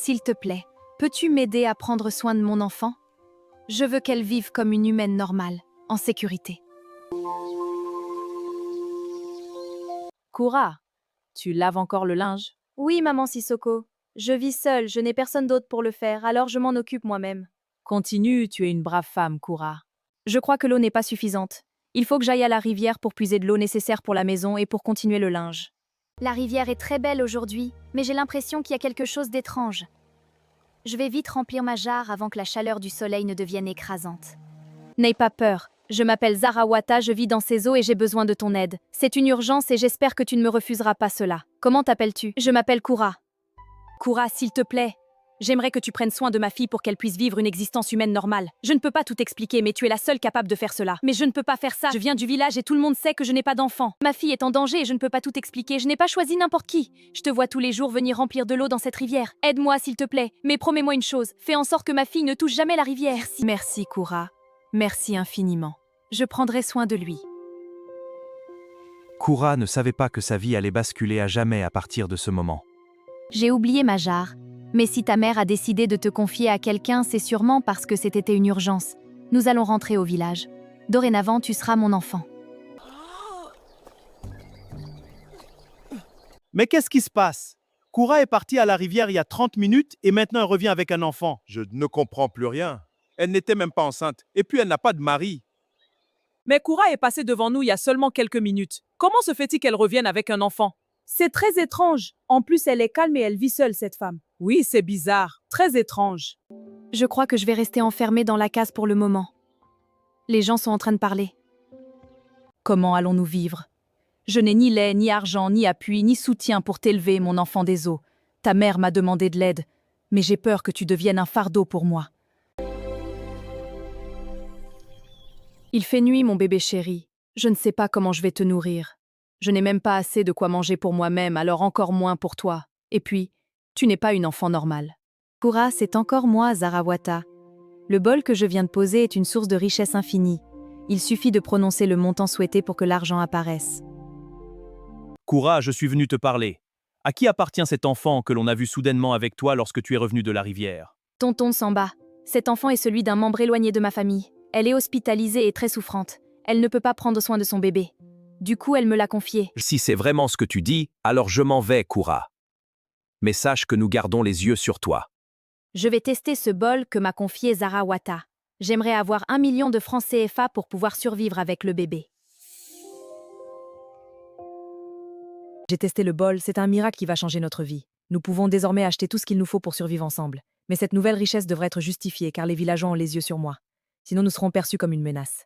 S'il te plaît, peux-tu m'aider à prendre soin de mon enfant? Je veux qu'elle vive comme une humaine normale, en sécurité. Koura, tu laves encore le linge? Oui, maman Sissoko. Je vis seule, je n'ai personne d'autre pour le faire, alors je m'en occupe moi-même. Continue, tu es une brave femme, Koura. Je crois que l'eau n'est pas suffisante. Il faut que j'aille à la rivière pour puiser de l'eau nécessaire pour la maison et pour continuer le linge. La rivière est très belle aujourd'hui, mais j'ai l'impression qu'il y a quelque chose d'étrange. Je vais vite remplir ma jarre avant que la chaleur du soleil ne devienne écrasante. N'aie pas peur. Je m'appelle Zarawata, je vis dans ces eaux et j'ai besoin de ton aide. C'est une urgence et j'espère que tu ne me refuseras pas cela. Comment t'appelles-tu? Je m'appelle Koura. Koura, s'il te plaît. J'aimerais que tu prennes soin de ma fille pour qu'elle puisse vivre une existence humaine normale. Je ne peux pas tout expliquer, mais tu es la seule capable de faire cela. Mais je ne peux pas faire ça. Je viens du village et tout le monde sait que je n'ai pas d'enfant. Ma fille est en danger et je ne peux pas tout expliquer. Je n'ai pas choisi n'importe qui. Je te vois tous les jours venir remplir de l'eau dans cette rivière. Aide-moi, s'il te plaît. Mais promets-moi une chose. Fais en sorte que ma fille ne touche jamais la rivière. Merci, Koura. Merci infiniment. Je prendrai soin de lui. Koura ne savait pas que sa vie allait basculer à jamais à partir de ce moment. J'ai oublié ma jarre. Mais si ta mère a décidé de te confier à quelqu'un, c'est sûrement parce que c'était une urgence. Nous allons rentrer au village. Dorénavant, tu seras mon enfant. Mais qu'est-ce qui se passe? Koura est partie à la rivière il y a 30 minutes et maintenant elle revient avec un enfant. Je ne comprends plus rien. Elle n'était même pas enceinte. Et puis elle n'a pas de mari. Mais Koura est passée devant nous il y a seulement quelques minutes. Comment se fait-il qu'elle revienne avec un enfant? C'est très étrange. En plus, elle est calme et elle vit seule, cette femme. Oui, c'est bizarre. Très étrange. Je crois que je vais rester enfermée dans la case pour le moment. Les gens sont en train de parler. Comment allons-nous vivre? Je n'ai ni lait, ni argent, ni appui, ni soutien pour t'élever, mon enfant des eaux. Ta mère m'a demandé de l'aide, mais j'ai peur que tu deviennes un fardeau pour moi. Il fait nuit, mon bébé chéri. Je ne sais pas comment je vais te nourrir. Je n'ai même pas assez de quoi manger pour moi-même, alors encore moins pour toi. Et puis, tu n'es pas une enfant normale. Koura, c'est encore moi, Zarawata. Le bol que je viens de poser est une source de richesse infinie. Il suffit de prononcer le montant souhaité pour que l'argent apparaisse. Koura, je suis venu te parler. À qui appartient cet enfant que l'on a vu soudainement avec toi lorsque tu es revenu de la rivière? Tonton Samba, cet enfant est celui d'un membre éloigné de ma famille. Elle est hospitalisée et très souffrante. Elle ne peut pas prendre soin de son bébé. Du coup, elle me l'a confié. Si c'est vraiment ce que tu dis, alors je m'en vais, Koura. Mais sache que nous gardons les yeux sur toi. Je vais tester ce bol que m'a confié Zarawata. J'aimerais avoir 1 million de francs CFA pour pouvoir survivre avec le bébé. J'ai testé le bol, c'est un miracle qui va changer notre vie. Nous pouvons désormais acheter tout ce qu'il nous faut pour survivre ensemble. Mais cette nouvelle richesse devrait être justifiée car les villageois ont les yeux sur moi. Sinon nous serons perçus comme une menace.